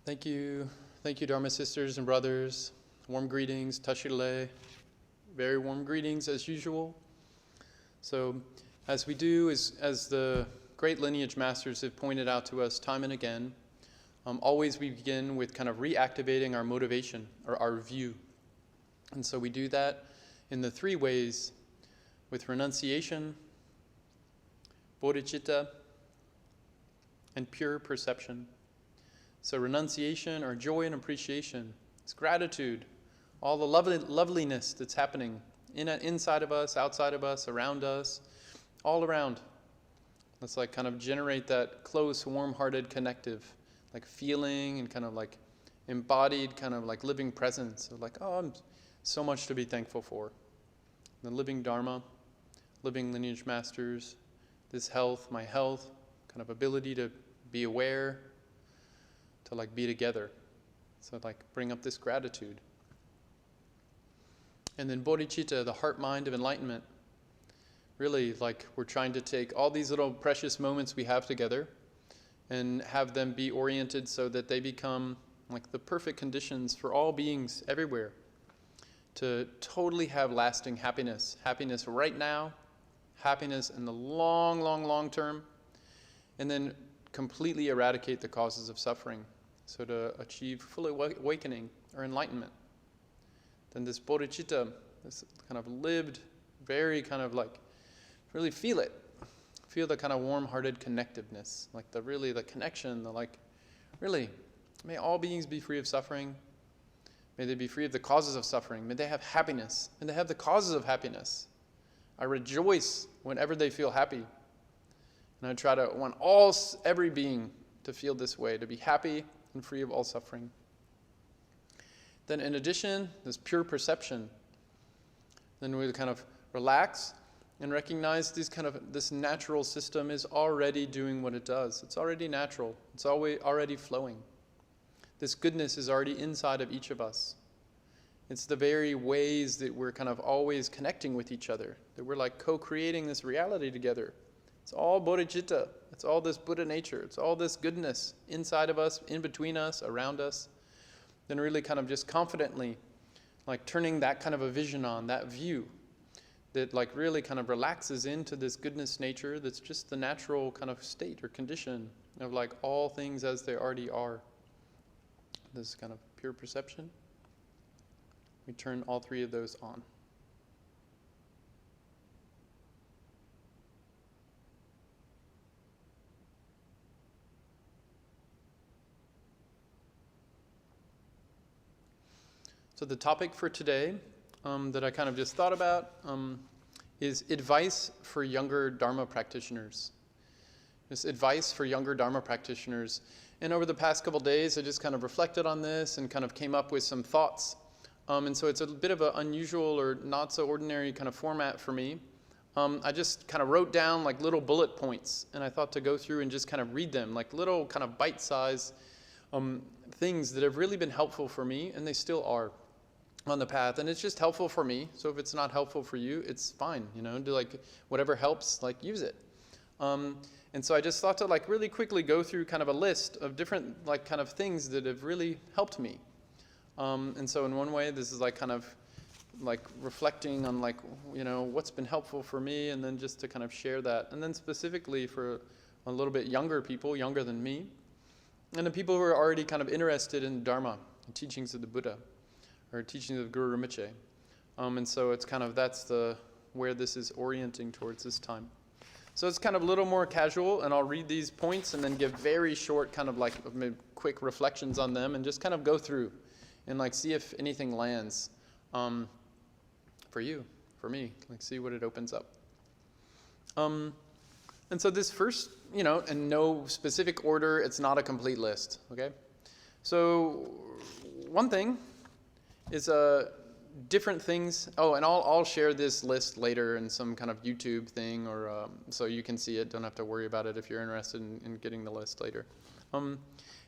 Thank you, Dharma sisters and brothers. Warm greetings, tashile. Very warm greetings as usual. So, as we do, as the great lineage masters have pointed out to us time and again, always we begin with kind of reactivating our motivation or our view. And so we do that in the three ways: with renunciation, bodhichitta, and pure perception. So renunciation, or joy and appreciation, it's gratitude, all the loveliness that's happening inside of us, outside of us, around us, all around. Let's like kind of generate that close, warm-hearted, connective, like feeling and kind of like embodied kind of like living presence of like, oh, I'm so much to be thankful for. The living Dharma, living lineage masters, this health, my health, kind of ability to be aware, to like be together. So like bring up this gratitude. And then bodhicitta, the heart mind of enlightenment. Really like we're trying to take all these little precious moments we have together and have them be oriented so that they become like the perfect conditions for all beings everywhere to totally have lasting happiness. Happiness right now, happiness in the long, long, long term, and then completely eradicate the causes of suffering. So to achieve full awakening or enlightenment. Then this bodhicitta, this kind of lived, very kind of like, really feel it. Feel the kind of warm-hearted connectiveness, like the connection, the like, really, may all beings be free of suffering. May they be free of the causes of suffering. May they have happiness. May they have the causes of happiness. I rejoice whenever they feel happy. And I want every being to feel this way, to be happy and free of all suffering. Then in addition, this pure perception. Then we kind of relax and recognize this natural system is already doing what it does. It's already natural. It's already flowing. This goodness is already inside of each of us. It's the very ways that we're kind of always connecting with each other, that we're like co-creating this reality together. It's all bodhicitta. It's all this Buddha nature. It's all this goodness inside of us, in between us, around us. Then really kind of just confidently like turning that kind of a vision on, that view that like really kind of relaxes into this goodness nature that's just the natural kind of state or condition of like all things as they already are. This kind of pure perception. We turn all three of those on. So the topic for today that I kind of just thought about is advice for younger Dharma practitioners. This advice for younger Dharma practitioners. And over the past couple days, I just kind of reflected on this and kind of came up with some thoughts. And so it's a bit of an unusual or not so ordinary kind of format for me. I just kind of wrote down like little bullet points, and I thought to go through and just kind of read them, like little kind of bite-sized things that have really been helpful for me, and they still are on the path. And it's just helpful for me. So if it's not helpful for you, it's fine, do like whatever helps, like use it. And so I just thought to like really quickly go through kind of a list of different like kind of things that have really helped me. And so in one way, this is like kind of like reflecting on like, what's been helpful for me, and then just to kind of share that. And then specifically for a little bit younger people, younger than me, and the people who are already kind of interested in Dharma, the teachings of the Buddha, or teachings of Guru Rinpoche. And so it's kind of, that's where this is orienting towards this time. So it's kind of a little more casual, and I'll read these points and then give very short kind of like quick reflections on them and just kind of go through and like see if anything lands for you, for me, like see what it opens up. And so this first, in no specific order, it's not a complete list, okay? So one thing is different things. Oh, and I'll share this list later in some kind of YouTube thing, or so you can see it. Don't have to worry about it if you're interested in getting the list later.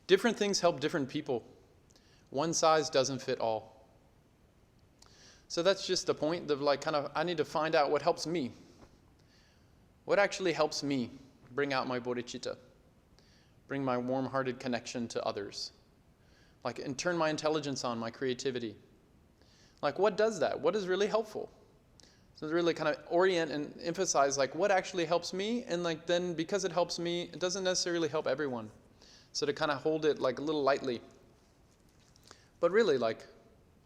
Different things help different people. One size doesn't fit all. So that's just the point of like kind of, I need to find out what helps me. What actually helps me bring out my bodhicitta, bring my warm-hearted connection to others. Like, and turn my intelligence on, my creativity. Like, what does that? What is really helpful? So really kind of orient and emphasize like what actually helps me, and like then because it helps me, it doesn't necessarily help everyone. So to kind of hold it like a little lightly. But really, like,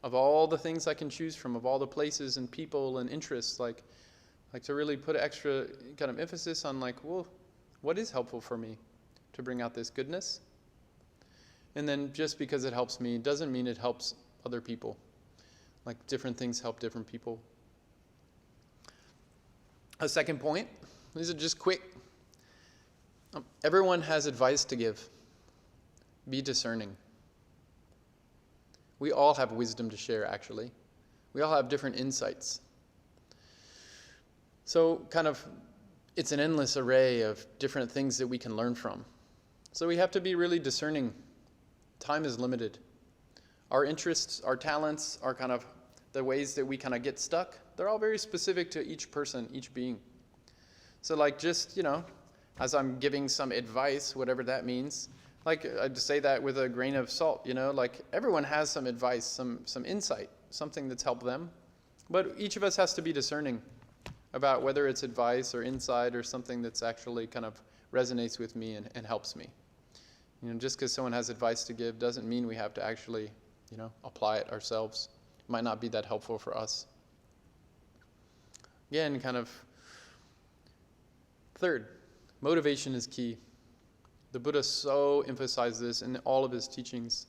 of all the things I can choose from, of all the places and people and interests, like to really put extra kind of emphasis on like, well, what is helpful for me to bring out this goodness? And then just because it helps me doesn't mean it helps other people. Like, different things help different people. A second point, these are just quick. Everyone has advice to give. Be discerning. We all have wisdom to share, actually. We all have different insights. So kind of, it's an endless array of different things that we can learn from. So we have to be really discerning. Time is limited. Our interests, our talents, our kind of the ways that we kind of get stuck, they're all very specific to each person, each being. So like just, as I'm giving some advice, whatever that means, like I'd say that with a grain of salt, like everyone has some advice, some insight, something that's helped them. But each of us has to be discerning about whether it's advice or insight or something that's actually kind of resonates with me and helps me. Just because someone has advice to give doesn't mean we have to actually, apply it ourselves. It might not be that helpful for us. Again, kind of third, motivation is key. The Buddha so emphasized this in all of his teachings.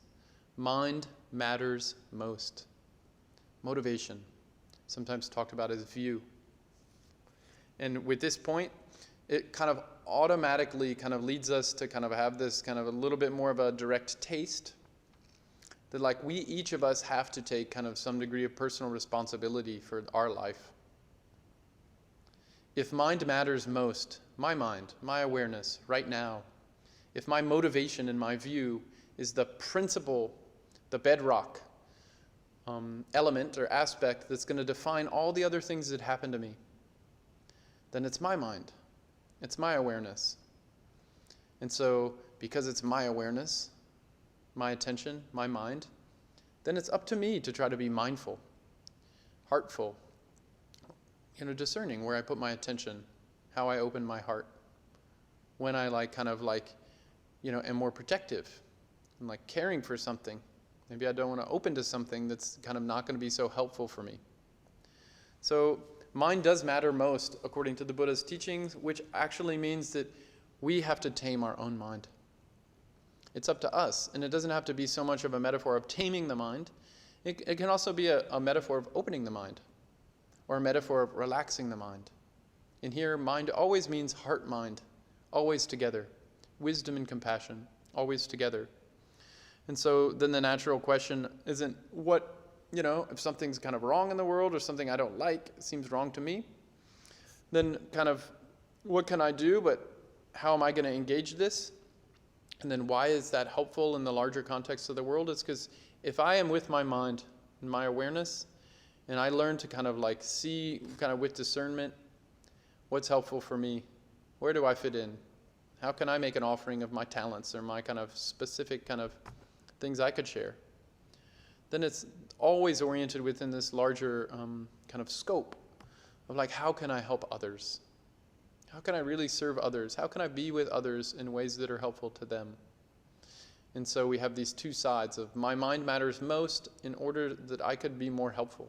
Mind matters most. Motivation, sometimes talked about as view. And with this point, it kind of automatically kind of leads us to kind of have this kind of a little bit more of a direct taste that like we, each of us have to take kind of some degree of personal responsibility for our life. If mind matters most, my mind, my awareness right now, if my motivation and my view is the principle, the bedrock element or aspect that's going to define all the other things that happen to me, then it's my mind. It's my awareness. And so, because it's my awareness, my attention, my mind, then it's up to me to try to be mindful, heartful, discerning where I put my attention, how I open my heart, when I am more protective and like caring for something. Maybe I don't want to open to something that's kind of not going to be so helpful for me. So mind does matter most according to the Buddha's teachings, which actually means that we have to tame our own mind. It's up to us, and it doesn't have to be so much of a metaphor of taming the mind. It can also be a metaphor of opening the mind, or a metaphor of relaxing the mind. And here, mind always means heart-mind, always together. Wisdom and compassion, always together. And so then the natural question isn't if something's kind of wrong in the world or something I don't like seems wrong to me, then kind of what can I do, but how am I going to engage this? And then why is that helpful in the larger context of the world? It's because if I am with my mind and my awareness, and I learn to kind of like see kind of with discernment what's helpful for me, where do I fit in? How can I make an offering of my talents or my kind of specific kind of things I could share? Then it's always oriented within this larger kind of scope of like, how can I help others? How can I really serve others? How can I be with others in ways that are helpful to them? And so we have these two sides of my mind matters most in order that I could be more helpful.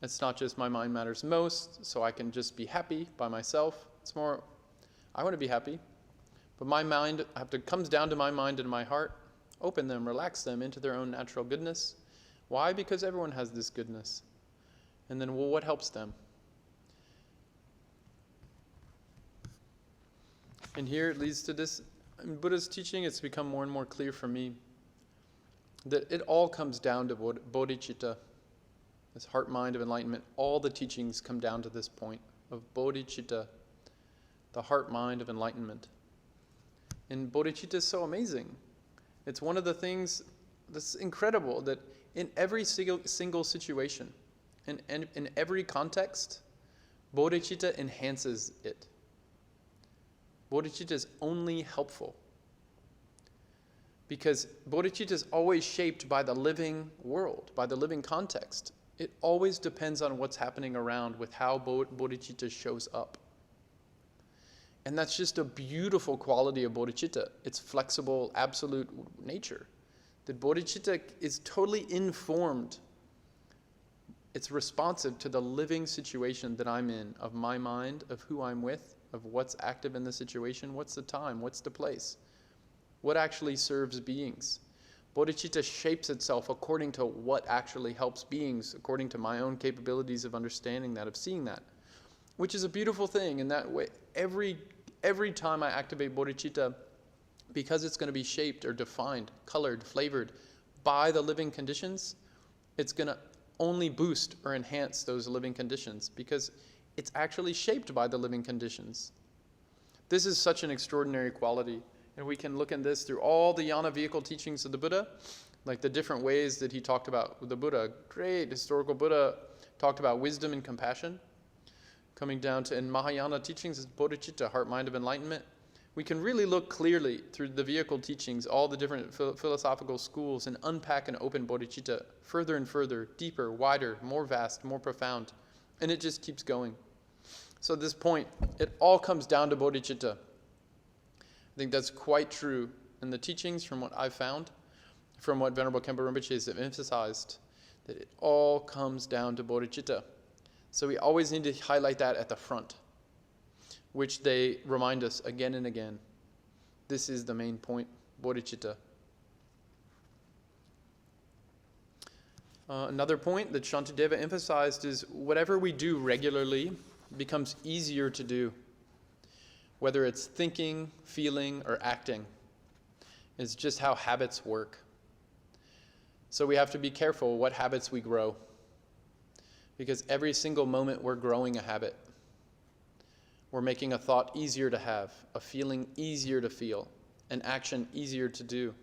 It's not just my mind matters most, so I can just be happy by myself. It's more, I want to be happy, but my mind comes down to my mind and my heart, open them, relax them into their own natural goodness. Why? Because everyone has this goodness. And then, what helps them? And here it leads to this. In Buddha's teaching, it's become more and more clear for me that it all comes down to bodhichitta, this heart-mind of enlightenment. All the teachings come down to this point of bodhichitta, the heart-mind of enlightenment. And bodhichitta is so amazing. It's one of the things that's incredible that in every single situation, and in every context, bodhicitta enhances it. Bodhicitta is only helpful. because bodhicitta is always shaped by the living world, by the living context. It always depends on what's happening around with how bodhicitta shows up. And that's just a beautiful quality of bodhicitta. Its flexible, absolute nature. That bodhicitta is totally informed. It's responsive to the living situation that I'm in, of my mind, of who I'm with, of what's active in the situation, what's the time, what's the place, what actually serves beings. Bodhicitta shapes itself according to what actually helps beings, according to my own capabilities of understanding that, of seeing that, which is a beautiful thing. In that way, every time I activate bodhicitta, because it's going to be shaped or defined, colored, flavored by the living conditions, it's going to only boost or enhance those living conditions because it's actually shaped by the living conditions. This is such an extraordinary quality. And we can look in this through all the Yana vehicle teachings of the Buddha, like the different ways that he talked about the Buddha. Great historical Buddha talked about wisdom and compassion. Coming down to in Mahayana teachings is bodhicitta, heart, mind of enlightenment. We can really look clearly through the vehicle teachings, all the different philosophical schools, and unpack and open bodhicitta further and further, deeper, wider, more vast, more profound. And it just keeps going. So at this point, it all comes down to bodhicitta. I think that's quite true in the teachings from what I've found, from what Venerable Khenpo Rinpoche have emphasized, that it all comes down to bodhicitta. So we always need to highlight that at the front, which they remind us again and again. This is the main point, bodhicitta. Another point that Shantideva emphasized is whatever we do regularly becomes easier to do. Whether it's thinking, feeling, or acting. It's just how habits work. So we have to be careful what habits we grow. Because every single moment we're growing a habit. We're making a thought easier to have, a feeling easier to feel, an action easier to do.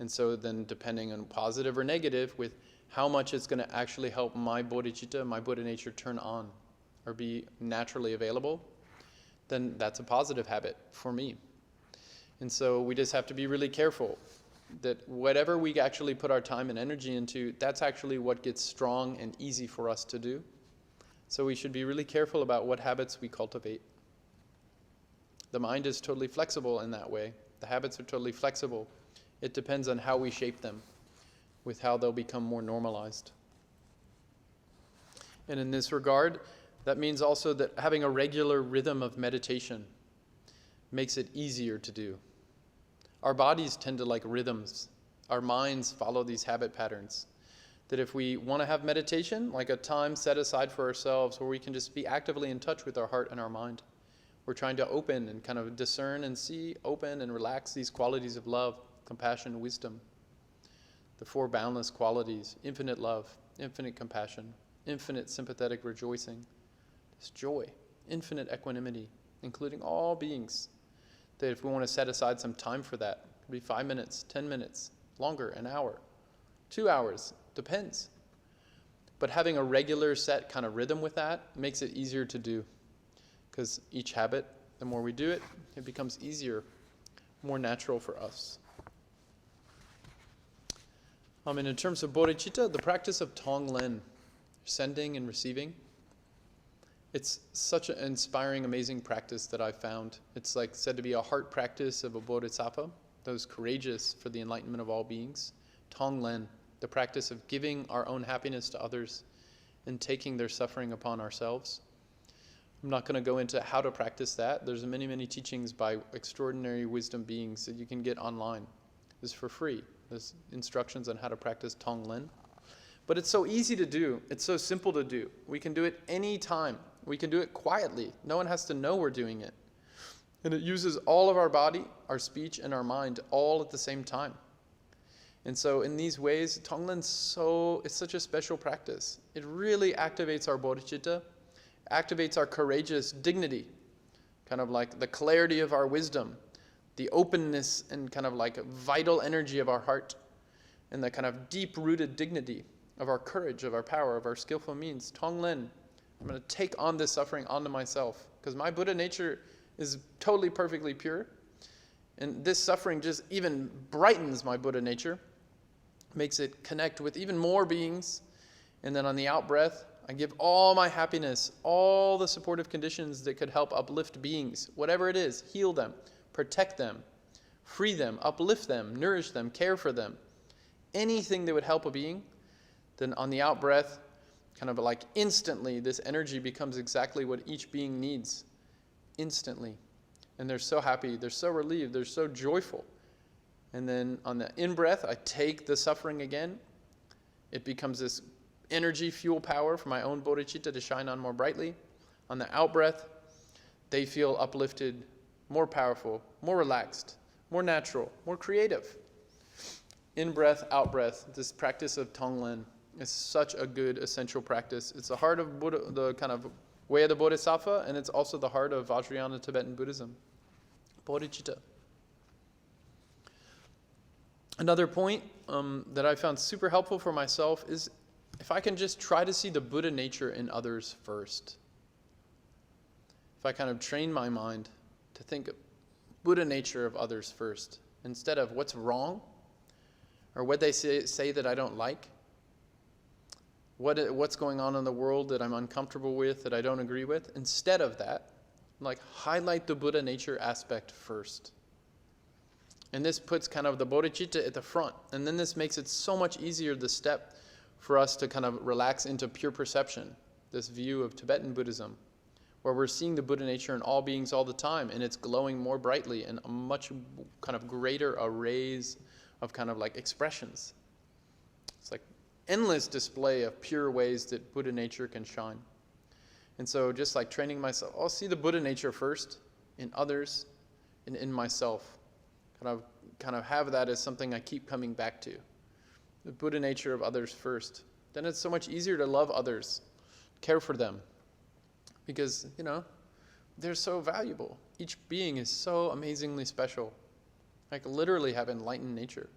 And so then depending on positive or negative with how much it's going to actually help my bodhicitta, my Buddha nature turn on or be naturally available, then that's a positive habit for me. And so we just have to be really careful that whatever we actually put our time and energy into, that's actually what gets strong and easy for us to do. So we should be really careful about what habits we cultivate. The mind is totally flexible in that way. The habits are totally flexible. It depends on how we shape them, with how they'll become more normalized. And in this regard, that means also that having a regular rhythm of meditation makes it easier to do. Our bodies tend to like rhythms. Our minds follow these habit patterns. That if we want to have meditation, like a time set aside for ourselves where we can just be actively in touch with our heart and our mind. We're trying to open and kind of discern and see, open and relax these qualities of love, compassion, wisdom. The four boundless qualities: infinite love, infinite compassion, infinite sympathetic rejoicing, this joy, infinite equanimity, including all beings. That if we want to set aside some time for that, it could be 5 minutes, 10 minutes, longer, an hour, 2 hours, depends. But having a regular set kind of rhythm with that makes it easier to do. Because each habit, the more we do it, it becomes easier, more natural for us. And in terms of bodhicitta, the practice of Tonglen, sending and receiving, it's such an inspiring, amazing practice that I've found. It's like said to be a heart practice of a bodhisattva, those courageous for the enlightenment of all beings. Tonglen, the practice of giving our own happiness to others and taking their suffering upon ourselves. I'm not going to go into how to practice that. There's many, many teachings by extraordinary wisdom beings that you can get online. It's for free. There's instructions on how to practice Tonglen. But it's so easy to do. It's so simple to do. We can do it any time. We can do it quietly. No one has to know we're doing it. And it uses all of our body, our speech, and our mind all at the same time. And so in these ways, Tonglen is such a special practice. It really activates our bodhicitta, activates our courageous dignity, kind of like the clarity of our wisdom, the openness and kind of like vital energy of our heart, and the kind of deep-rooted dignity of our courage, of our power, of our skillful means. Tonglen, I'm going to take on this suffering onto myself, because my Buddha nature is totally perfectly pure, And this suffering just even brightens my Buddha nature, makes it connect with even more beings. And then on the out-breath, I give all my happiness, all the supportive conditions that could help uplift beings, whatever it is, heal them, protect them, free them, uplift them, nourish them, care for them. Anything that would help a being, then on the out-breath, kind of like instantly, this energy becomes exactly what each being needs, instantly. And they're so happy, they're so relieved, they're so joyful. And then on the in-breath, I take the suffering again. It becomes this energy, fuel power for my own bodhichitta to shine on more brightly. On the out-breath, they feel uplifted, more powerful, more relaxed, more natural, more creative. In-breath, out-breath, this practice of Tonglen is such a good essential practice. It's the heart of Buddha, the kind of way of the Bodhisattva, and it's also the heart of Vajrayana Tibetan Buddhism. Bodhicitta. Another point that I found super helpful for myself is if I can just try to see the Buddha nature in others first. If I kind of train my mind to think of Buddha nature of others first, instead of what's wrong, or what they say that I don't like, what's going on in the world that I'm uncomfortable with, that I don't agree with. Instead of that, like highlight the Buddha nature aspect first. And this puts kind of the bodhicitta at the front. And then this makes it so much easier, the step for us to kind of relax into pure perception, this view of Tibetan Buddhism, where we're seeing the Buddha nature in all beings all the time, and it's glowing more brightly in a much kind of greater arrays of kind of like expressions. It's like endless display of pure ways that Buddha nature can shine. And so just like training myself, I'll see the Buddha nature first in others and in myself. Kind of have that as something I keep coming back to. The Buddha nature of others first. Then it's so much easier to love others, care for them. Because, they're so valuable. Each being is so amazingly special. Like literally have enlightened nature.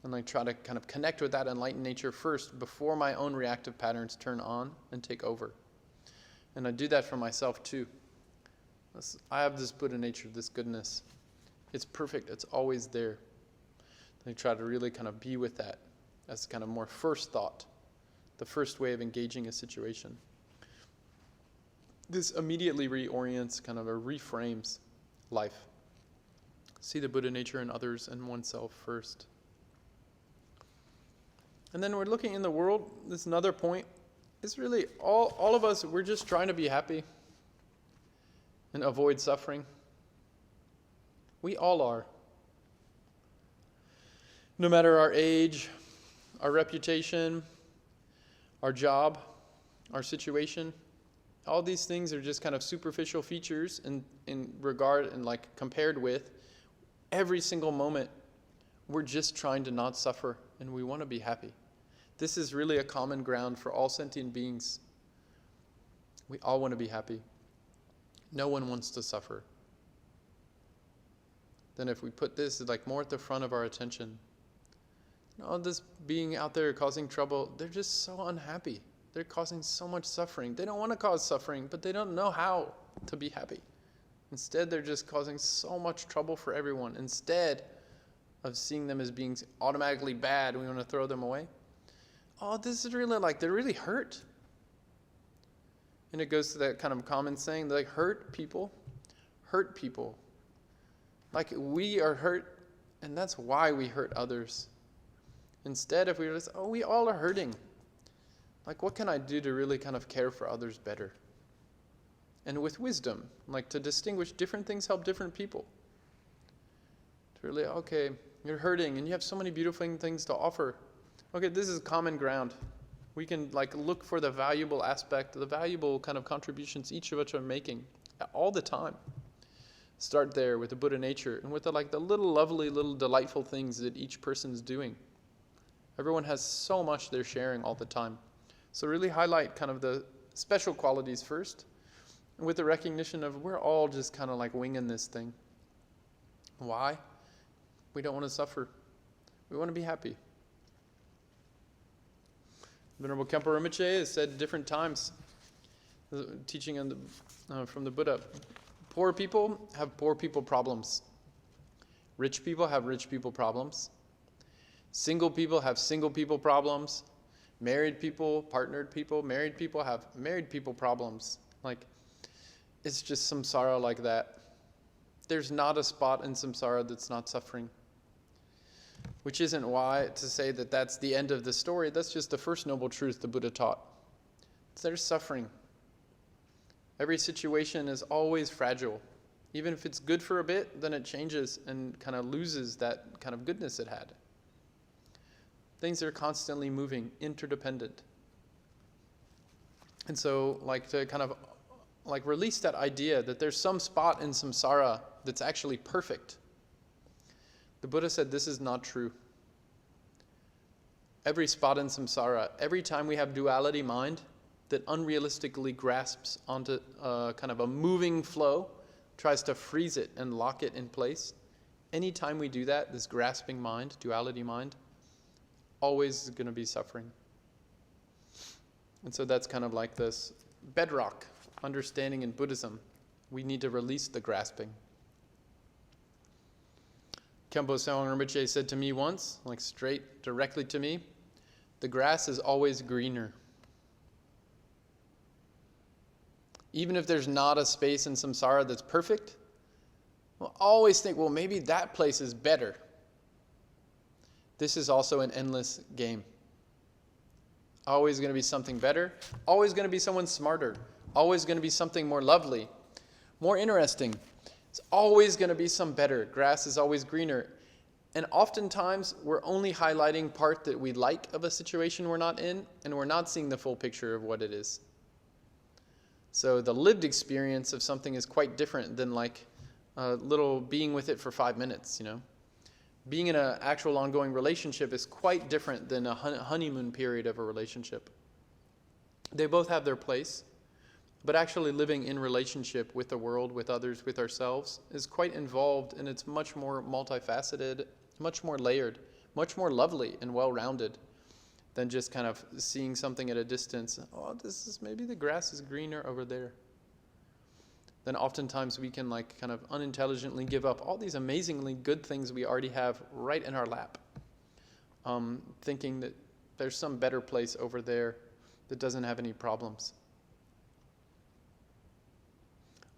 And like try to kind of connect with that enlightened nature first before my own reactive patterns turn on and take over. And I do that for myself too. I have this Buddha nature, this goodness. It's perfect. It's always there. I try to really kind of be with that as kind of more first thought, the first way of engaging a situation. This immediately reorients, kind of reframes life. See the Buddha nature in others and oneself first. And then we're looking in the world, this another point, is really all of us, we're just trying to be happy and avoid suffering. We all are. No matter our age, our reputation, our job, our situation, all these things are just kind of superficial features in regard and like compared with every single moment. We're just trying to not suffer and we want to be happy. This is really a common ground for all sentient beings. We all want to be happy. No one wants to suffer. Then if we put this like more at the front of our attention, all this being out there causing trouble, they're just so unhappy. They're causing so much suffering. They don't want to cause suffering, but they don't know how to be happy. Instead, they're just causing so much trouble for everyone. Instead of seeing them as being automatically bad, we want to throw them away. Oh, this is really like, they're really hurt. And it goes to that kind of common saying, like, hurt people. Like, we are hurt, and that's why we hurt others. Instead, if we were just, we all are hurting. Like, what can I do to really kind of care for others better? And with wisdom, like to distinguish different things help different people. To really, okay, you're hurting, and you have so many beautiful things to offer. Okay, this is common ground. We can like look for the valuable aspect, the valuable kind of contributions each of us are making all the time. Start there with the Buddha nature and with the little lovely, little delightful things that each person's doing. Everyone has so much they're sharing all the time. So really highlight kind of the special qualities first, and with the recognition of we're all just kind of like winging this thing. Why? We don't want to suffer. We want to be happy. Venerable Khenpo Rinpoche has said at different times, teaching from the Buddha, poor people have poor people problems. Rich people have rich people problems. Single people have single people problems. Married people, partnered people, married people have married people problems. Like, it's just samsara like that. There's not a spot in samsara that's not suffering. Which isn't why to say that that's the end of the story. That's just the first noble truth the Buddha taught. There's suffering. Every situation is always fragile. Even if it's good for a bit, then it changes and kind of loses that kind of goodness it had. Things are constantly moving, interdependent. And so, like, to kind of like release that idea that there's some spot in samsara that's actually perfect. The Buddha said this is not true. Every spot in samsara, every time we have duality mind that unrealistically grasps onto kind of a moving flow, tries to freeze it and lock it in place, anytime we do that, this grasping mind, duality mind, always is going to be suffering. And so that's kind of like this bedrock understanding in Buddhism. We need to release the grasping. Khenpo Sawang Rinpoche said to me once, like straight, directly to me, the grass is always greener. Even if there's not a space in samsara that's perfect, we'll always think, well, maybe that place is better. This is also an endless game. Always going to be something better. Always going to be someone smarter. Always going to be something more lovely, more interesting. It's always going to be some better. Grass is always greener. And oftentimes, we're only highlighting part that we like of a situation we're not in, and we're not seeing the full picture of what it is. So the lived experience of something is quite different than like a little being with it for 5 minutes, you know. Being in an actual ongoing relationship is quite different than a honeymoon period of a relationship. They both have their place, but actually living in relationship with the world, with others, with ourselves is quite involved, and it's much more multifaceted, much more layered, much more lovely and well-rounded than just kind of seeing something at a distance. Oh, this is, maybe the grass is greener over there. Then oftentimes we can like kind of unintelligently give up all these amazingly good things we already have right in our lap, thinking that there's some better place over there that doesn't have any problems.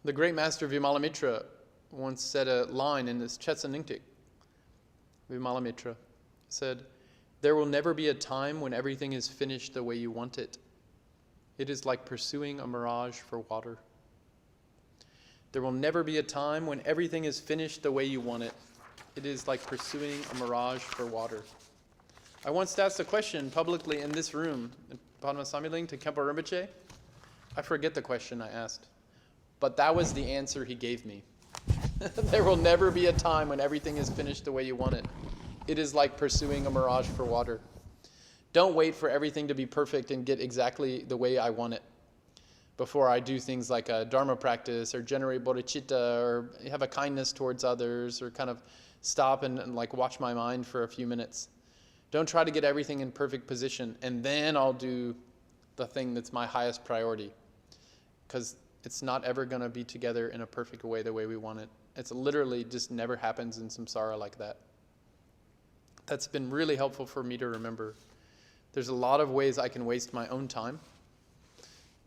The great master Vimalamitra once said a line in this Chetsaningtik. Vimalamitra said, "There will never be a time when everything is finished the way you want it. It is like pursuing a mirage for water." There will never be a time when everything is finished the way you want it. It is like pursuing a mirage for water. I once asked a question publicly in this room, in Padma Ling, to Khenpo Rinpoche. I forget the question I asked, but that was the answer he gave me. There will never be a time when everything is finished the way you want it. It is like pursuing a mirage for water. Don't wait for everything to be perfect and get exactly the way I want it before I do things like a Dharma practice or generate bodhichitta or have a kindness towards others or kind of stop and like watch my mind for a few minutes. Don't try to get everything in perfect position and then I'll do the thing that's my highest priority, because it's not ever going to be together in a perfect way the way we want it. It's literally just never happens in samsara like that. That's been really helpful for me to remember. There's a lot of ways I can waste my own time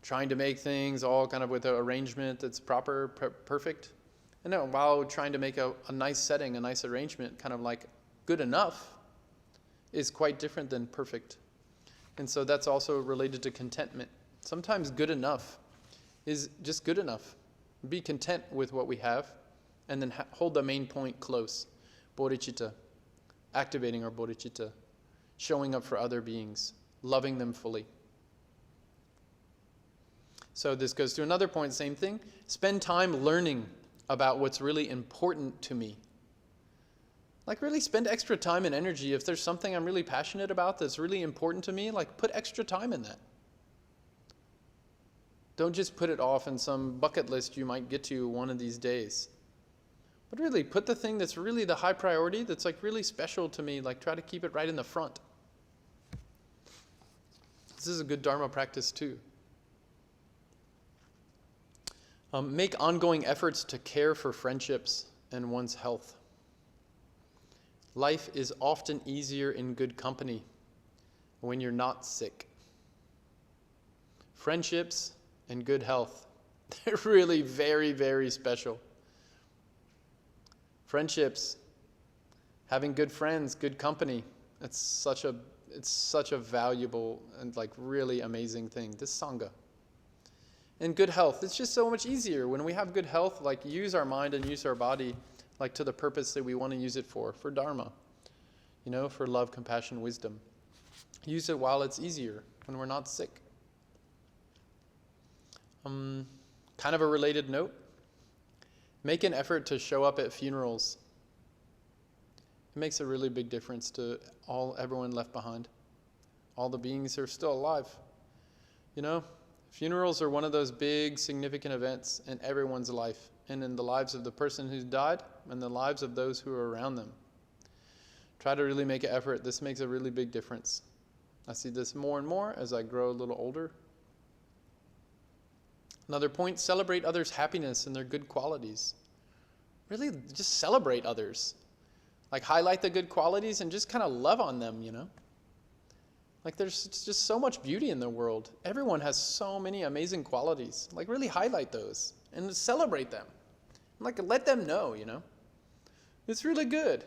trying to make things all kind of with an arrangement that's proper, perfect. And then while trying to make a nice setting, a nice arrangement, kind of like good enough is quite different than perfect. And so that's also related to contentment. Sometimes good enough is just good enough. Be content with what we have and then hold the main point close. Bodhicitta, activating our bodhicitta, showing up for other beings, loving them fully. So this goes to another point, same thing. Spend time learning about what's really important to me. Like really spend extra time and energy. If there's something I'm really passionate about that's really important to me, like put extra time in that. Don't just put it off in some bucket list you might get to one of these days. But really put the thing that's really the high priority, that's like really special to me, like try to keep it right in the front. This is a good Dharma practice too. Make ongoing efforts to care for friendships and one's health. Life is often easier in good company when you're not sick. Friendships and good health, they're really very, very special. Friendships, having good friends, good company, it's such a valuable and like really amazing thing, this Sangha. And good health, it's just so much easier when we have good health, like use our mind and use our body like to the purpose that we want to use it for Dharma, for love, compassion, wisdom. Use it while it's easier, when we're not sick. Kind of a related note, make an effort to show up at funerals. It makes a really big difference to everyone left behind. All the beings who are still alive. Funerals are one of those big, significant events in everyone's life, and in the lives of the person who's died, and the lives of those who are around them. Try to really make an effort. This makes a really big difference. I see this more and more as I grow a little older. Another point, celebrate others' happiness and their good qualities. Really just celebrate others. Like highlight the good qualities and just kind of love on them, Like there's just so much beauty in the world. Everyone has so many amazing qualities. Like really highlight those and celebrate them. Like let them know, It's really good.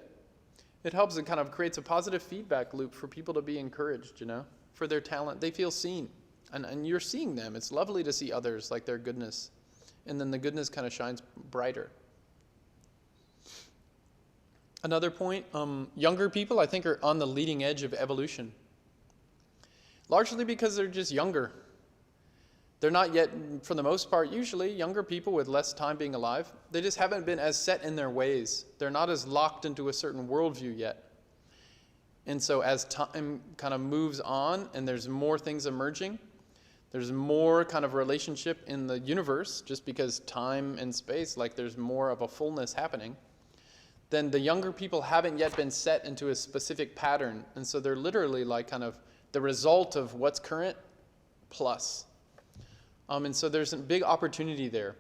It helps, it kind of creates a positive feedback loop for people to be encouraged, for their talent. They feel seen. And you're seeing them. It's lovely to see others, like their goodness. And then the goodness kind of shines brighter. Another point, younger people, I think, are on the leading edge of evolution. Largely because they're just younger. They're not yet, for the most part, usually younger people with less time being alive. They just haven't been as set in their ways. They're not as locked into a certain worldview yet. And so as time kind of moves on and there's more things emerging, there's more kind of relationship in the universe, just because time and space, like there's more of a fullness happening, then the younger people haven't yet been set into a specific pattern. And so they're literally like kind of the result of what's current plus. And so there's a big opportunity there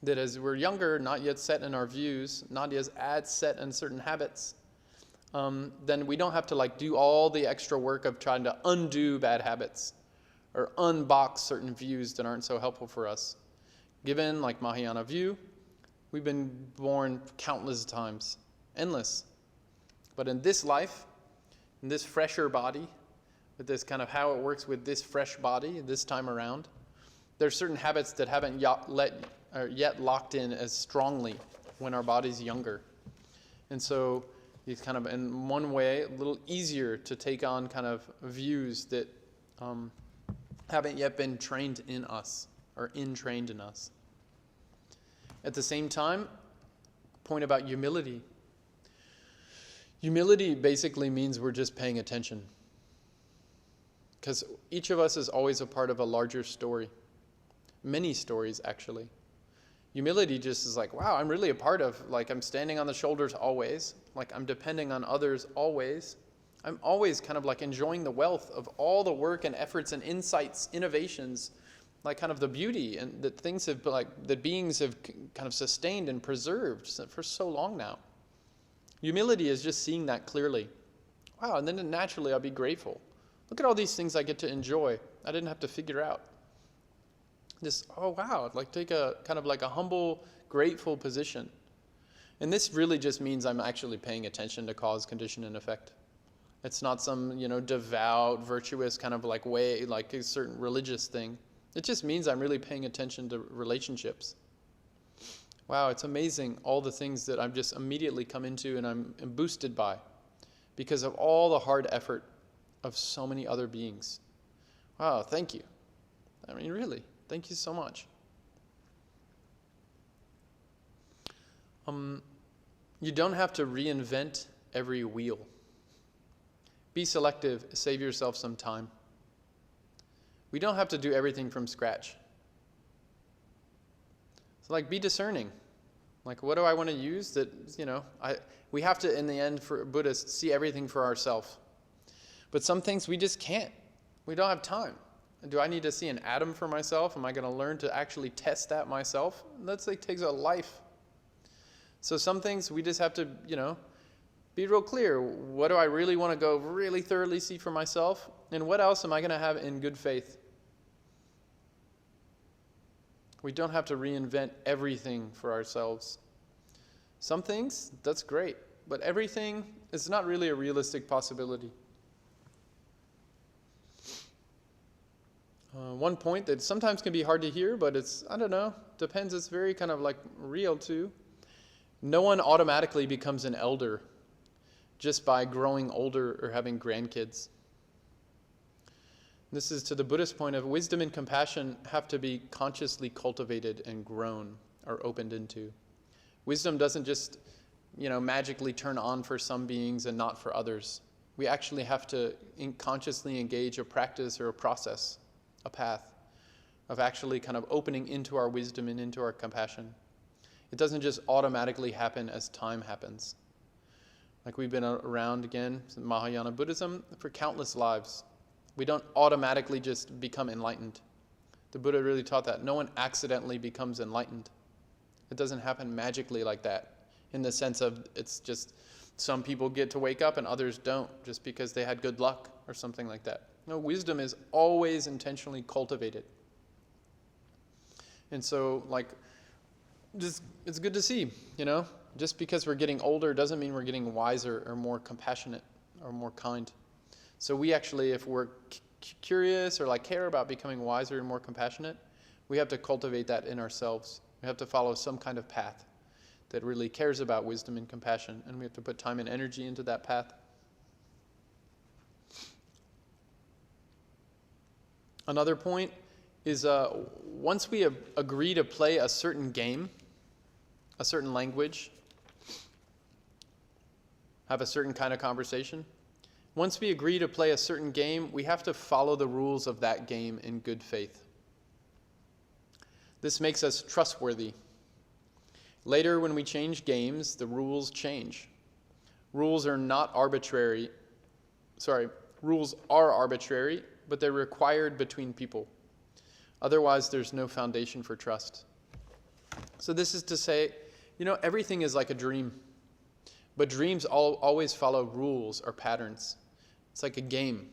that as we're younger, not yet set in our views, not yet as set in certain habits, then we don't have to like do all the extra work of trying to undo bad habits or unbox certain views that aren't so helpful for us. Given like Mahayana view, we've been born countless times, endless. But in this life, in this fresher body, with this kind of how it works with this fresh body this time around, there's certain habits that haven't yet locked in as strongly when our body's younger. And so it's kind of in one way a little easier to take on kind of views that haven't yet been trained in us or entrained in us. At the same time, point about humility. Humility basically means we're just paying attention. Because each of us is always a part of a larger story. Many stories, actually. Humility just is like, wow, I'm really a part of, like I'm standing on the shoulders always. Like I'm depending on others always. I'm always kind of like enjoying the wealth of all the work and efforts and insights, innovations, like kind of the beauty and that things have like, that beings have kind of sustained and preserved for so long now. Humility is just seeing that clearly. Wow, and then naturally I'll be grateful. Look at all these things I get to enjoy. I didn't have to figure out. Just, oh wow, like take a kind of like a humble, grateful position. And this really just means I'm actually paying attention to cause, condition, and effect. It's not some, devout, virtuous kind of like way, like a certain religious thing. It just means I'm really paying attention to relationships. Wow, it's amazing all the things that I've just immediately come into and I'm boosted by because of all the hard effort of so many other beings. Wow, thank you. I mean, really, thank you so much. You don't have to reinvent every wheel. Be selective, save yourself some time. We don't have to do everything from scratch. So be discerning. Like, what do I want to use that, we have to, in the end, for Buddhists, see everything for ourselves. But some things we just can't. We don't have time. Do I need to see an atom for myself? Am I going to learn to actually test that myself? That takes a life. So some things we just have to, Be real clear. What do I really want to go really thoroughly see for myself? And what else am I going to have in good faith? We don't have to reinvent everything for ourselves. Some things, that's great. But everything is not really a realistic possibility. One point that sometimes can be hard to hear, but it's, I don't know, depends, it's very kind of like real too. No one automatically becomes an elder just by growing older or having grandkids. This is to the Buddhist point of wisdom and compassion have to be consciously cultivated and grown or opened into. Wisdom doesn't just, magically turn on for some beings and not for others. We actually have to consciously engage a practice or a process, a path of actually kind of opening into our wisdom and into our compassion. It doesn't just automatically happen as time happens. Like we've been around, again, Mahayana Buddhism for countless lives. We don't automatically just become enlightened. The Buddha really taught that. No one accidentally becomes enlightened. It doesn't happen magically like that, in the sense of it's just some people get to wake up and others don't, just because they had good luck or something like that. No, wisdom is always intentionally cultivated. And so, just it's good to see, just because we're getting older doesn't mean we're getting wiser or more compassionate or more kind. So we actually, if we're curious or care about becoming wiser and more compassionate, we have to cultivate that in ourselves. We have to follow some kind of path that really cares about wisdom and compassion, and we have to put time and energy into that path. Another point is once we agree to play a certain game, a certain language, have a certain kind of conversation, once we agree to play a certain game, we have to follow the rules of that game in good faith. This makes us trustworthy. Later, when we change games, the rules change. Rules are arbitrary, but they're required between people. Otherwise, there's no foundation for trust. So this is to say, everything is like a dream. But dreams always follow rules or patterns. It's like a game.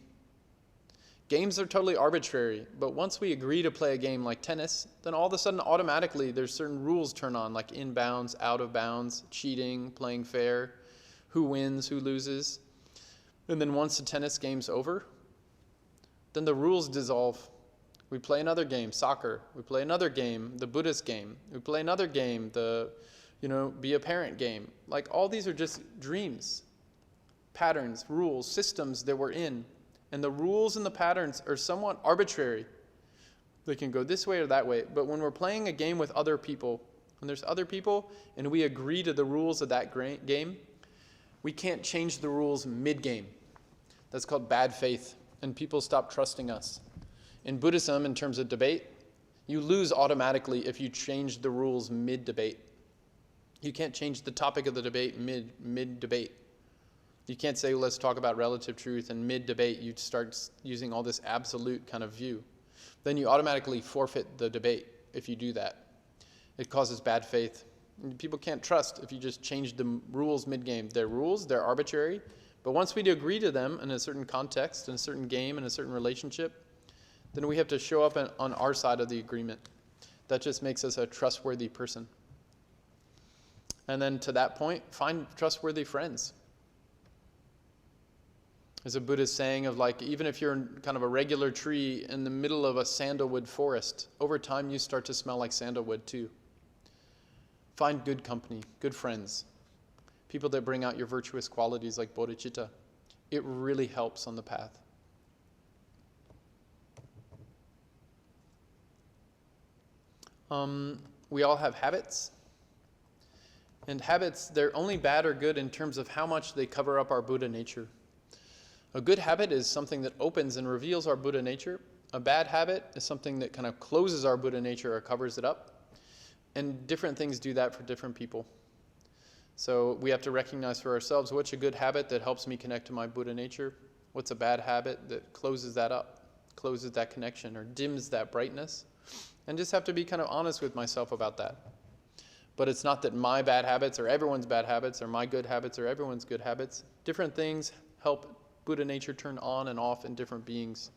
Games are totally arbitrary, but once we agree to play a game like tennis, then all of a sudden automatically there's certain rules turn on, like inbounds, out of bounds, cheating, playing fair, who wins, who loses. And then once the tennis game's over, then the rules dissolve. We play another game, soccer. We play another game, the Buddhist game. We play another game, the be a parent game. All these are just dreams, patterns, rules, systems that we're in. And the rules and the patterns are somewhat arbitrary. They can go this way or that way. But when we're playing a game with other people, when there's other people and we agree to the rules of that game, we can't change the rules mid-game. That's called bad faith, and people stop trusting us. In Buddhism, in terms of debate, you lose automatically if you change the rules mid-debate. You can't change the topic of the debate mid-debate. You can't say, let's talk about relative truth, and mid-debate you start using all this absolute kind of view. Then you automatically forfeit the debate if you do that. It causes bad faith. People can't trust if you just change the rules mid-game. They're rules, they're arbitrary, but once we agree to them in a certain context, in a certain game, in a certain relationship, then we have to show up on our side of the agreement. That just makes us a trustworthy person. And then to that point, find trustworthy friends. There's a Buddhist saying of even if you're kind of a regular tree in the middle of a sandalwood forest, over time you start to smell like sandalwood too. Find good company, good friends, people that bring out your virtuous qualities like bodhichitta. It really helps on the path. We all have habits. And habits, they're only bad or good in terms of how much they cover up our Buddha nature. A good habit is something that opens and reveals our Buddha nature. A bad habit is something that kind of closes our Buddha nature or covers it up. And different things do that for different people. So we have to recognize for ourselves, what's a good habit that helps me connect to my Buddha nature? What's a bad habit that closes that up, closes that connection, or dims that brightness? And just have to be kind of honest with myself about that. But it's not that my bad habits are everyone's bad habits, or my good habits are everyone's good habits. Different things help Buddha nature turn on and off in different beings.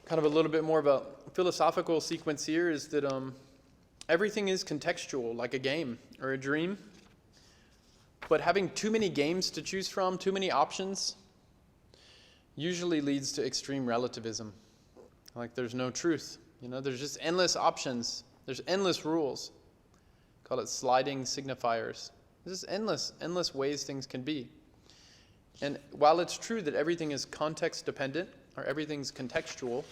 Kind of a little bit more of a philosophical sequence here is that everything is contextual, like a game or a dream. But having too many games to choose from, too many options, usually leads to extreme relativism. Like there's no truth. There's just endless options. There's endless rules. Call it sliding signifiers. There's just endless ways things can be. And while it's true that everything is context dependent, or everything's contextual,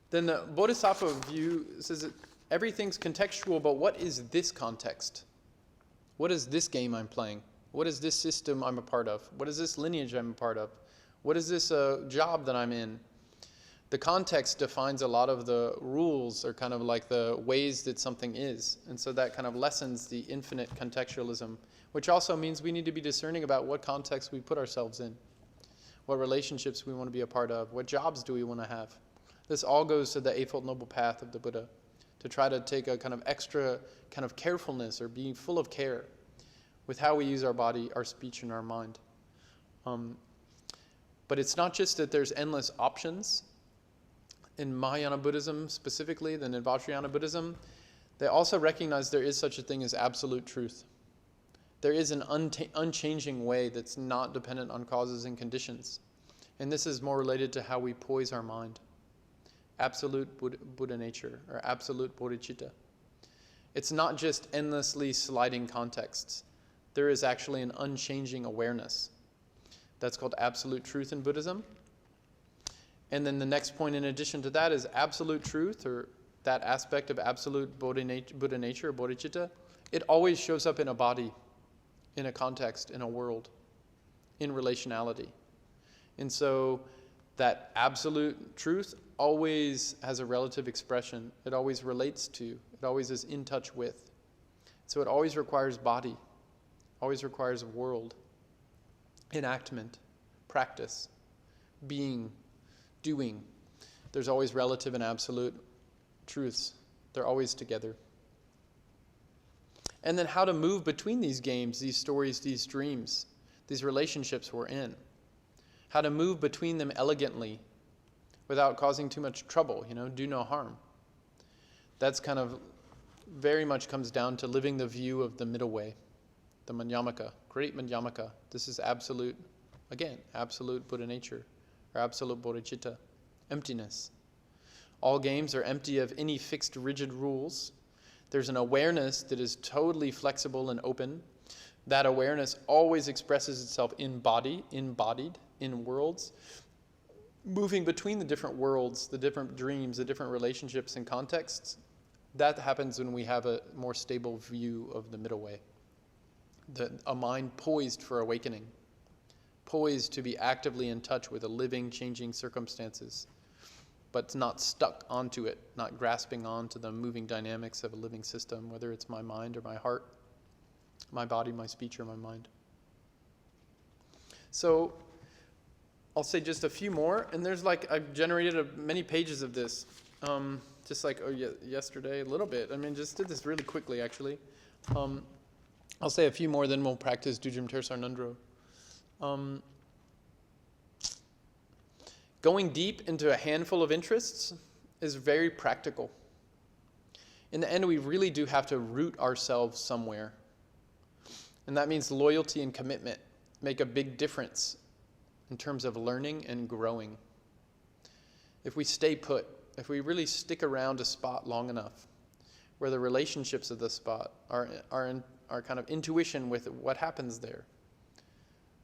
then the Bodhisattva view says that everything's contextual, but what is this context? What is this game I'm playing? What is this system I'm a part of? What is this lineage I'm a part of? What is this job that I'm in? The context defines a lot of the rules, or kind of like the ways that something is. And so that kind of lessens the infinite contextualism, which also means we need to be discerning about what context we put ourselves in, what relationships we want to be a part of, what jobs do we want to have. This all goes to the Eightfold Noble Path of the Buddha, to try to take a kind of extra kind of carefulness, or being full of care with how we use our body, our speech, and our mind. But it's not just that there's endless options. In Mahayana Buddhism specifically, than in Vajrayana Buddhism, they also recognize there is such a thing as absolute truth. There is an unchanging way that's not dependent on causes and conditions. And this is more related to how we poise our mind. Absolute Buddha nature, or absolute bodhichitta. It's not just endlessly sliding contexts. There is actually an unchanging awareness. That's called absolute truth in Buddhism. And then the next point in addition to that is absolute truth, or that aspect of absolute Buddha nature, or bodhicitta. It always shows up in a body, in a context, in a world, in relationality. And so that absolute truth always has a relative expression. It always relates to, it always is in touch with. So it always requires body, always requires a world, enactment, practice, being, doing. There's always relative and absolute truths. They're always together. And then how to move between these games, these stories, these dreams, these relationships we're in. How to move between them elegantly without causing too much trouble, do no harm. That's kind of very much comes down to living the view of the middle way, the Madhyamaka, great Madhyamaka. This is absolute, again, absolute Buddha nature, or absolute bodhicitta, emptiness. All games are empty of any fixed, rigid rules. There's an awareness that is totally flexible and open. That awareness always expresses itself embodied, in worlds, moving between the different worlds, the different dreams, the different relationships and contexts. That happens when we have a more stable view of the middle way. A mind poised for awakening, poised to be actively in touch with the living, changing circumstances, but not stuck onto it, not grasping onto the moving dynamics of a living system, whether it's my mind or my heart, my body, my speech, or my mind. So I'll say just a few more, and there's I've generated many pages of this, just yesterday, a little bit. Just did this really quickly, actually. I'll say a few more, then we'll practice Dudjom Tersar Ngondro. Going deep into a handful of interests is very practical. In the end, we really do have to root ourselves somewhere. And that means loyalty and commitment make a big difference in terms of learning and growing. If we stay put, if we really stick around a spot long enough, where the relationships of the spot, our kind of intuition with what happens there,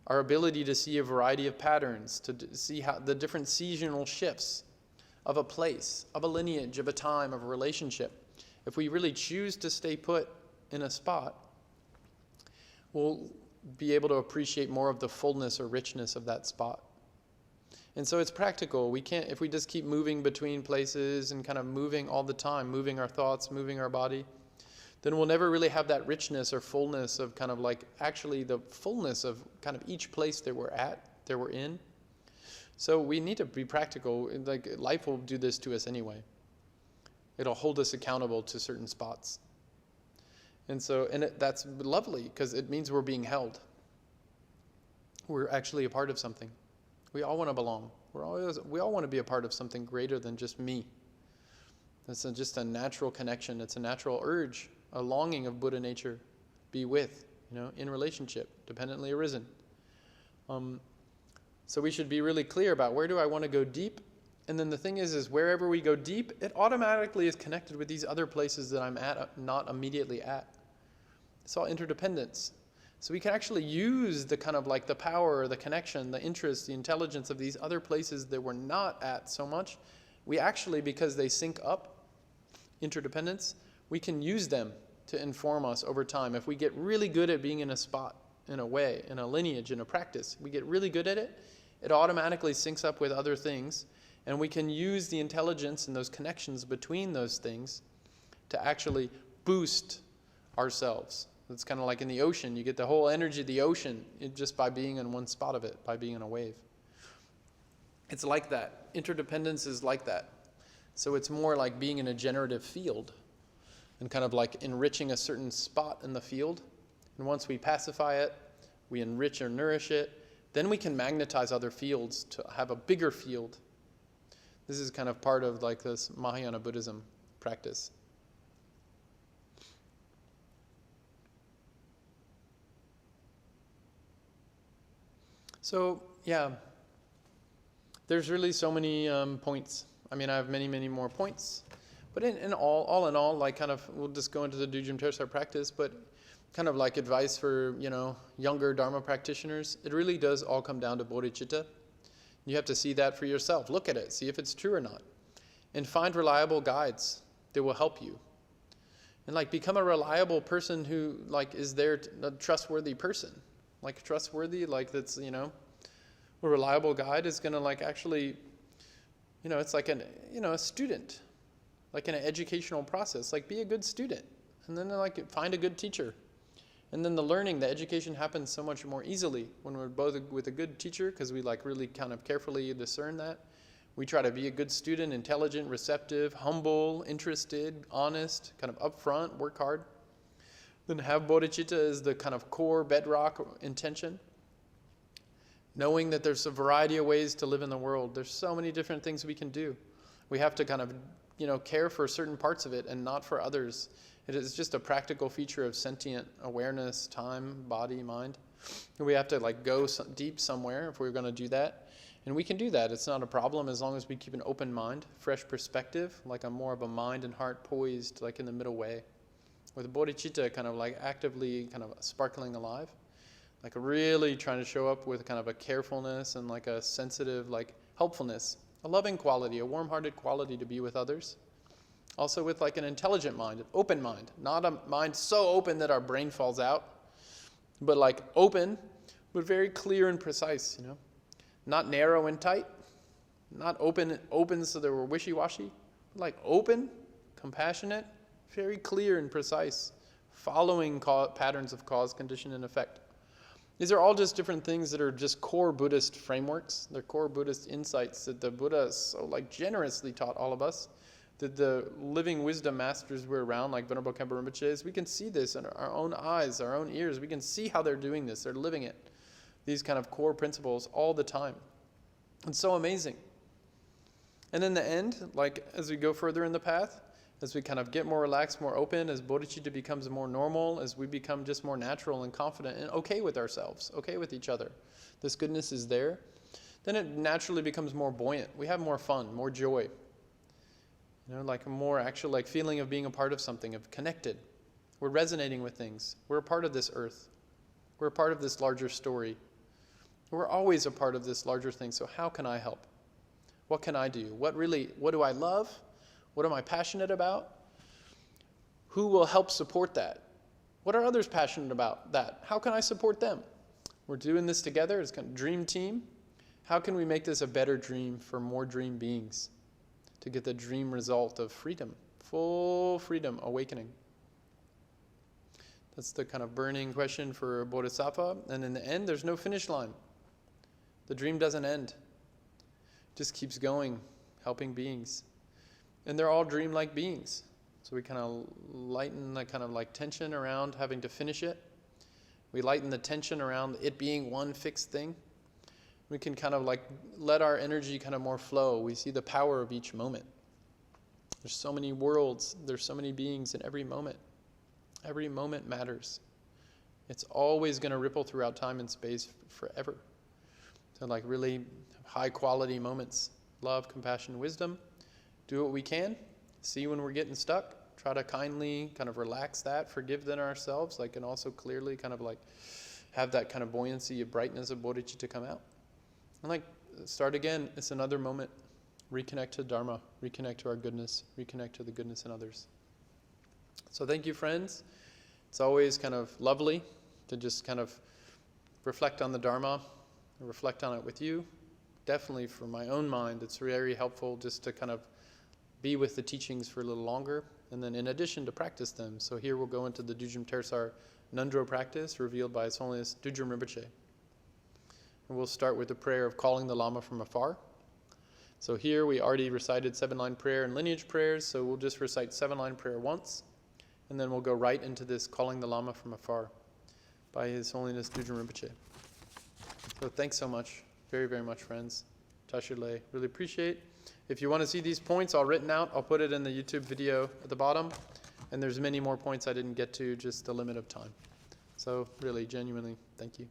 our ability to see a variety of patterns, to see how the different seasonal shifts of a place, of a lineage, of a time, of a relationship. If we really choose to stay put in a spot, we'll be able to appreciate more of the fullness or richness of that spot. And so it's practical. We can't, if we just keep moving between places and kind of moving all the time, moving our thoughts, moving our body, then we'll never really have that richness or fullness of kind of actually the fullness of kind of each place that we're at, that we're in. So we need to be practical. Like, life will do this to us anyway. It'll hold us accountable to certain spots. And so, that's lovely, because it means we're being held. We're actually a part of something. We all want to belong. We all want to be a part of something greater than just me. It's just a natural connection. It's a natural urge, a longing of Buddha nature. Be with, in relationship, dependently arisen. So we should be really clear about where do I want to go deep. And then the thing is wherever we go deep, it automatically is connected with these other places that I'm not immediately at. It's all interdependence. So we can actually use the kind of like the power, the connection, the interest, the intelligence of these other places that we're not at so much. We actually, because they sync up, interdependence, we can use them to inform us over time. If we get really good at being in a spot, in a way, in a lineage, in a practice, we get really good at it, it automatically syncs up with other things, and we can use the intelligence and those connections between those things to actually boost ourselves. It's kind of like in the ocean. You get the whole energy of the ocean just by being in one spot of it, by being in a wave. It's like that. Interdependence is like that. So it's more like being in a generative field and kind of like enriching a certain spot in the field. And once we pacify it, we enrich or nourish it, then we can magnetize other fields to have a bigger field. This is kind of part of like this Mahayana Buddhism practice. So, yeah, there's really so many points. I mean, I have many, many more points. But all in all, like kind of, we'll just go into the Dudjom Tersar practice, but kind of like advice for, younger Dharma practitioners, it really does all come down to bodhichitta. You have to see that for yourself. Look at it, see if it's true or not. And find reliable guides that will help you. And like become a reliable person who like is there, a trustworthy person. Like trustworthy, like that's, a reliable guide is going to like actually, it's like a student, like in an educational process, like be a good student and then like find a good teacher. And then the education happens so much more easily when we're both with a good teacher because we like really kind of carefully discern that. We try to be a good student, intelligent, receptive, humble, interested, honest, kind of upfront, work hard. Then have bodhicitta as the kind of core bedrock intention. Knowing that there's a variety of ways to live in the world. There's so many different things we can do. We have to kind of, care for certain parts of it and not for others. It is just a practical feature of sentient awareness, time, body, mind. And we have to like go deep somewhere if we're going to do that. And we can do that. It's not a problem as long as we keep an open mind, fresh perspective, like a more of a mind and heart poised, like in the middle way. With bodhicitta kind of like actively kind of sparkling alive. Like really trying to show up with kind of a carefulness and like a sensitive like helpfulness. A loving quality, a warm-hearted quality to be with others. Also with like an intelligent mind, an open mind. Not a mind so open that our brain falls out, but like open, but very clear and precise, Not narrow and tight, not open so that we're wishy-washy, like open, compassionate, very clear and precise, following patterns of cause, condition, and effect. These are all just different things that are just core Buddhist frameworks. They're core Buddhist insights that the Buddha so like generously taught all of us. That the living wisdom masters we're around, like Venerable Khenpo Rinpoche, we can see this in our own eyes, our own ears. We can see how they're doing this. They're living it. These kind of core principles all the time. It's so amazing. And in the end, like as we go further in the path, as we kind of get more relaxed, more open, as bodhicitta becomes more normal, as we become just more natural and confident and okay with ourselves, okay with each other, this goodness is there, then it naturally becomes more buoyant. We have more fun, more joy. Like a more actual like feeling of being a part of something, of connected. We're resonating with things. We're a part of this earth. We're a part of this larger story. We're always a part of this larger thing. So how can I help? What can I do? What do I love? What am I passionate about? Who will help support that? What are others passionate about that? How can I support them? We're doing this together. It's kind of dream team. How can we make this a better dream for more dream beings? To get the dream result of freedom, full freedom, awakening. That's the kind of burning question for Bodhisattva. And in the end, there's no finish line. The dream doesn't end. just keeps going, helping beings. And they're all dreamlike beings. So we kind of lighten the kind of like tension around having to finish it. We lighten the tension around it being one fixed thing. We can kind of like let our energy kind of more flow. We see the power of each moment. There's so many worlds, there's so many beings in every moment. Every moment matters. It's always going to ripple throughout time and space forever. So like really high quality moments, love, compassion, wisdom. Do what we can. See when we're getting stuck. Try to kindly kind of relax that, forgive then ourselves, like, and also clearly kind of like have that kind of buoyancy of brightness of bodhichitta come out. And like start again. It's another moment. Reconnect to Dharma, reconnect to our goodness, reconnect to the goodness in others. So thank you, friends. It's always kind of lovely to just kind of reflect on the Dharma, and reflect on it with you. Definitely for my own mind, it's very helpful just to kind of be with the teachings for a little longer, and then in addition to practice them. So here we'll go into the Dudjom Tersar Ngondro practice revealed by His Holiness Dudjom Rinpoche. And we'll start with the prayer of calling the Lama from afar. So here we already recited 7-line prayer and lineage prayers, so we'll just recite 7-line prayer once, and then we'll go right into this calling the Lama from afar by His Holiness Dudjom Rinpoche. So thanks so much, very, very much, friends. Tashile, really appreciate. If you want to see these points all written out, I'll put it in the YouTube video at the bottom, and there's many more points I didn't get to, just the limit of time. So really, genuinely, thank you.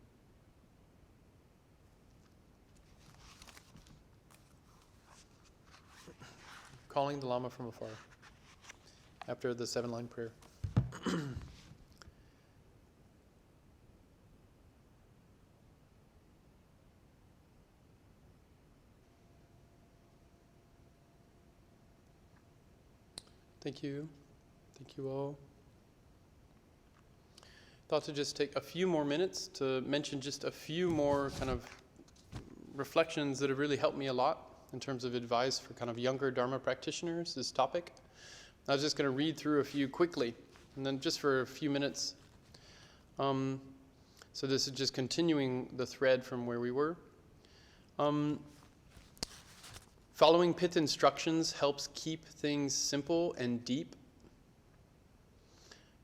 Calling the Lama from afar, after the 7-line prayer. Thank you. Thank you all. Thought to just take a few more minutes to mention just a few more kind of reflections that have really helped me a lot in terms of advice for kind of younger Dharma practitioners, this topic. I was just going to read through a few quickly, and then just for a few minutes. So this is just continuing the thread from where we were. Following pith instructions helps keep things simple and deep,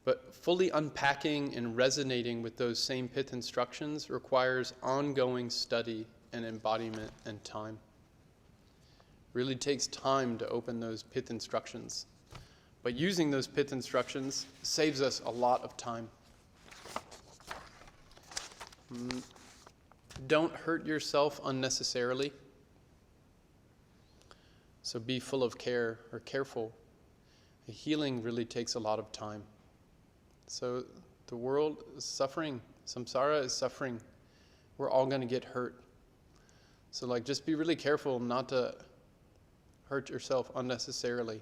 but fully unpacking and resonating with those same pith instructions requires ongoing study and embodiment and time. Really takes time to open those pith instructions. But using those pith instructions saves us a lot of time. Don't hurt yourself unnecessarily. So be full of care or careful. The healing really takes a lot of time. So the world is suffering. Samsara is suffering. We're all going to get hurt. So like just be really careful not to hurt yourself unnecessarily.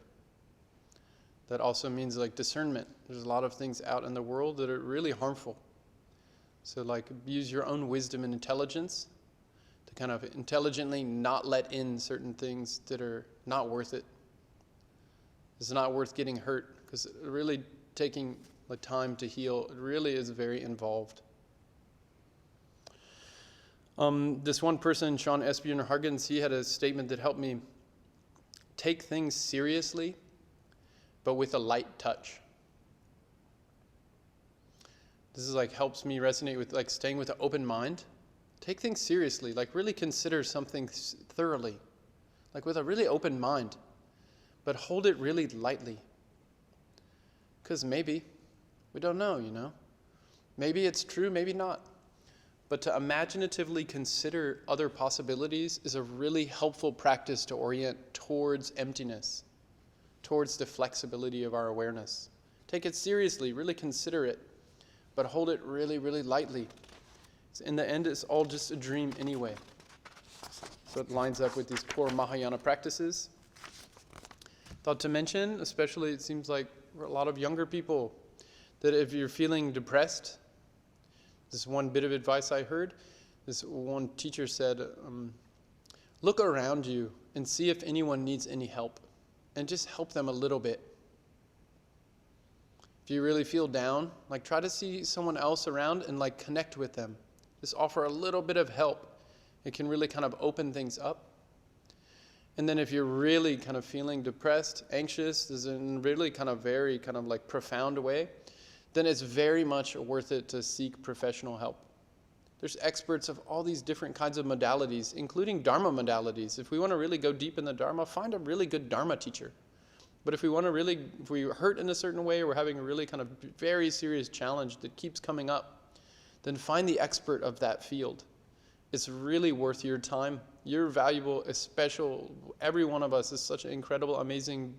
That also means like discernment. There's a lot of things out in the world that are really harmful. So like use your own wisdom and intelligence to kind of intelligently not let in certain things that are not worth it. It's not worth getting hurt, because really taking the time to heal, it really is very involved. This one person, Sean Esbjørn Hargens, he had a statement that helped me. Take things seriously, but with a light touch. This is like helps me resonate with like staying with an open mind. Take things seriously, like really consider something thoroughly, like with a really open mind, but hold it really lightly. Because maybe, we don't know, you know. Maybe it's true, maybe not. But to imaginatively consider other possibilities is a really helpful practice to orient towards emptiness, towards the flexibility of our awareness. Take it seriously, really consider it, but hold it really, really lightly. In the end, it's all just a dream anyway. So it lines up with these core Mahayana practices. Thought to mention, especially it seems like for a lot of younger people, that if you're feeling depressed, this one bit of advice I heard, this one teacher said, look around you and see if anyone needs any help, and just help them a little bit. If you really feel down, like try to see someone else around and like connect with them. Just offer a little bit of help. It can really kind of open things up. And then if you're really kind of feeling depressed, anxious, is in really kind of very kind of like profound way, then it's very much worth it to seek professional help. There's experts of all these different kinds of modalities, including Dharma modalities. If we want to really go deep in the Dharma, find a really good Dharma teacher. But if we hurt in a certain way, or we're having a really kind of very serious challenge that keeps coming up, then find the expert of that field. It's really worth your time. You're valuable, special. Every one of us is such an incredible, amazing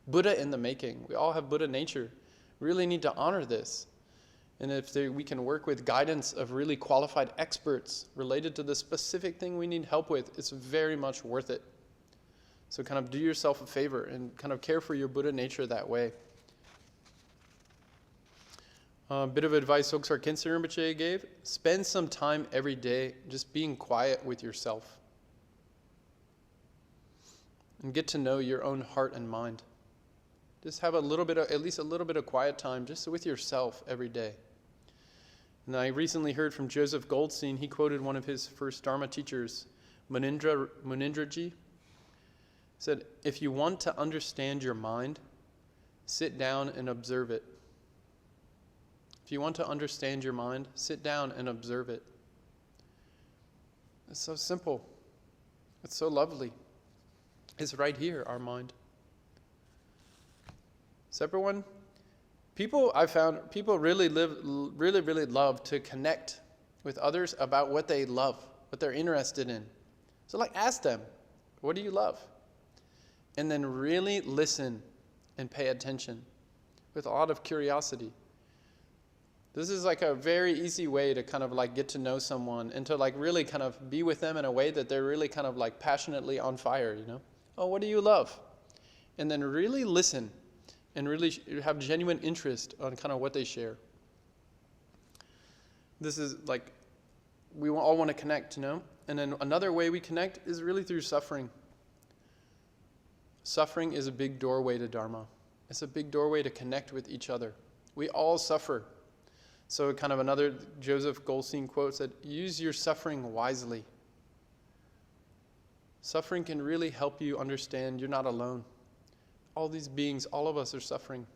Buddha in the making. We all have Buddha nature. Really need to honor this. And if we can work with guidance of really qualified experts related to the specific thing we need help with, it's very much worth it. So kind of do yourself a favor and kind of care for your Buddha nature that way. A bit of advice Soksar Khyentse Rinpoche gave: spend some time every day just being quiet with yourself. And get to know your own heart and mind. Just have at least a little bit of quiet time just with yourself every day. And I recently heard from Joseph Goldstein. He quoted one of his first Dharma teachers, Munindraji. Said, if you want to understand your mind, sit down and observe it. If you want to understand your mind, sit down and observe it. It's so simple. It's so lovely. It's right here, our mind. Separate one. I've found people really love to connect with others about what they love, what they're interested in. So like ask them, what do you love? And then really listen and pay attention with a lot of curiosity. This is like a very easy way to kind of like get to know someone and to like really kind of be with them in a way that they're really kind of like passionately on fire, you know? Oh, what do you love? And then really listen and really have genuine interest on kind of what they share. This is like, we all want to connect, you know? And then another way we connect is really through suffering. Suffering is a big doorway to Dharma. It's a big doorway to connect with each other. We all suffer. So kind of another Joseph Goldstein quote said, use your suffering wisely. Suffering can really help you understand you're not alone. All these beings, all of us are suffering.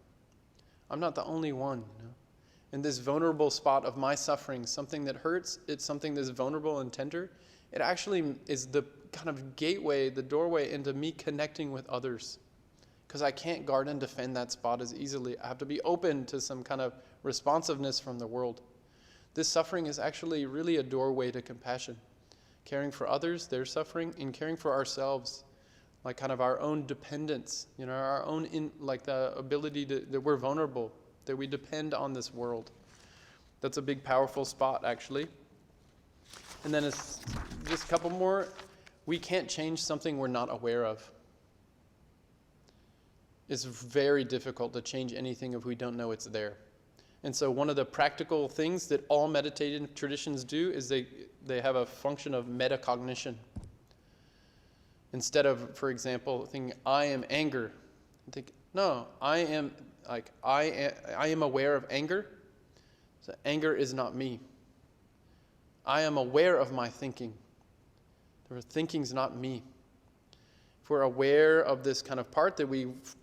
I'm not the only one. You know? In this vulnerable spot of my suffering, something that hurts, it's something that's vulnerable and tender. It actually is the kind of gateway, the doorway into me connecting with others. Because I can't guard and defend that spot as easily. I have to be open to some kind of responsiveness from the world. This suffering is actually really a doorway to compassion. Caring for others, their suffering, and caring for ourselves, like kind of our own dependence, you know, our own like the ability that we're vulnerable, that we depend on this world. That's a big, powerful spot, actually. And then it's just a couple more. We can't change something we're not aware of. It's very difficult to change anything if we don't know it's there. And so one of the practical things that all meditative traditions do is they have a function of metacognition. Instead of, for example, thinking, I am anger, think, no, I am aware of anger. So anger is not me. I am aware of my thinking. The thinking's not me. If we're aware of this kind of part that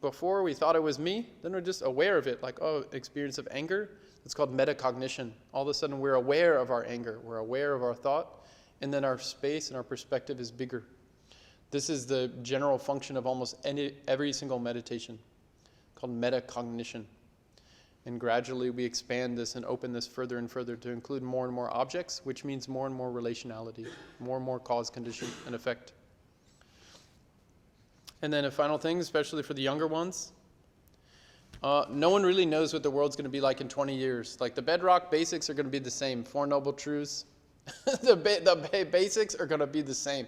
before we thought it was me, then we're just aware of it, like, oh, experience of anger. It's called metacognition. All of a sudden we're aware of our anger. We're aware of our thought, and then our space and our perspective is bigger. This is the general function of almost every single meditation, called metacognition. And gradually we expand this and open this further and further to include more and more objects, which means more and more relationality, more and more cause, condition, and effect. And then a final thing, especially for the younger ones, no one really knows what the world's going to be like in 20 years. Like the bedrock basics are going to be the same. Four Noble Truths, the basics are going to be the same.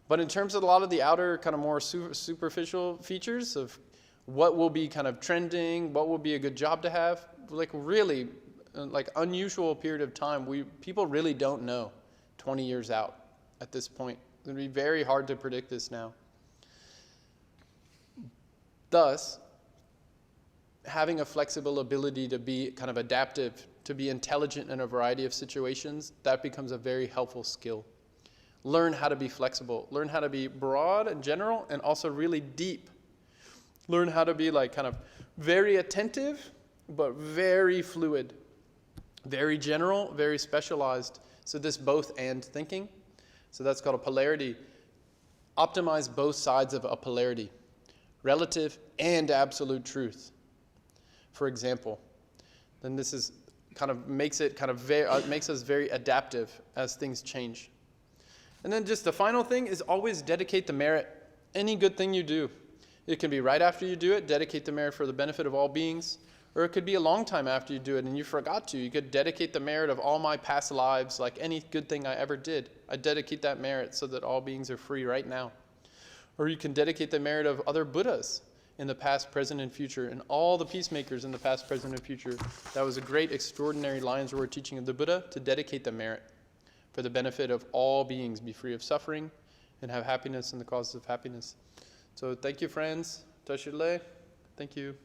But in terms of a lot of the outer kind of more superficial features of what will be kind of trending, what will be a good job to have, like really like unusual period of time, people really don't know 20 years out at this point. It's going to be very hard to predict this now. Thus, having a flexible ability to be kind of adaptive, to be intelligent in a variety of situations, that becomes a very helpful skill. learn how to be flexible, learn how to be broad and general and also really deep. Learn how to be like kind of very attentive, but very fluid, very general, very specialized. So this both and thinking. So that's called a polarity. Optimize both sides of a polarity, relative and absolute truth. For example, then this is kind of makes us very adaptive as things change. And then just the final thing is always dedicate the merit. Any good thing you do, it can be right after you do it, dedicate the merit for the benefit of all beings, or it could be a long time after you do it and you forgot to. You could dedicate the merit of all my past lives, like any good thing I ever did. I dedicate that merit so that all beings are free right now. Or you can dedicate the merit of other Buddhas in the past, present, and future, and all the peacemakers in the past, present, and future. That was a great, extraordinary lines word teaching of the Buddha, to dedicate the merit for the benefit of all beings, be free of suffering, and have happiness in the causes of happiness. So thank you, friends. Tashile. Thank you.